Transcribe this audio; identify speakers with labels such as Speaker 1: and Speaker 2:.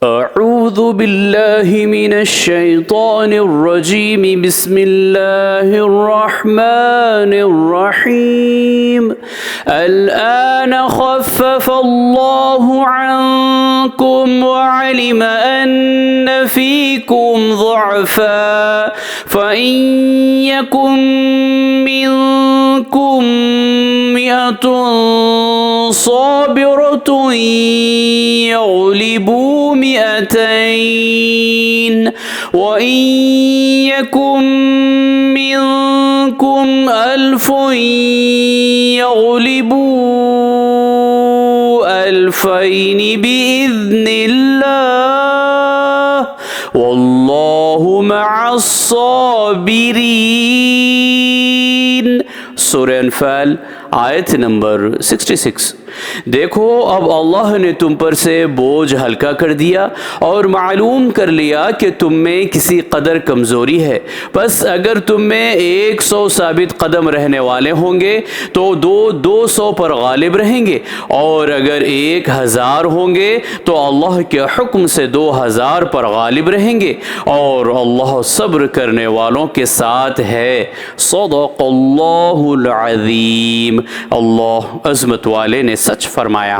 Speaker 1: أعوذ بالله من الشيطان الرجيم بسم الله الرحمن الرحيم الآن خفف الله عنكم وعلم أن فيكم ضعفا فإن يكن منكم مئة صابرة يغلبوا مئتين وإن يكن منكم ألف يغلبوا ألفين بإذن الله والله مع الصابرين। सूरह अनफाल आयत नंबर 66। देखो अब अल्लाह ने तुम पर से बोझ हल्का कर दिया और मालूम कर लिया कि तुम में किसी कदर कमज़ोरी है। बस अगर तुम में 100 साबित कदम रहने वाले होंगे तो 200 पर गालिब रहेंगे और अगर 1000 होंगे तो अल्लाह के हुक्म से 2000 पर गालिब रहेंगे और अल्लाह सब्र करने वालों के साथ है। सदक़ल्लाहुल अज़ीम। अल्लाह अज़मत वाले ने सच फरमाया।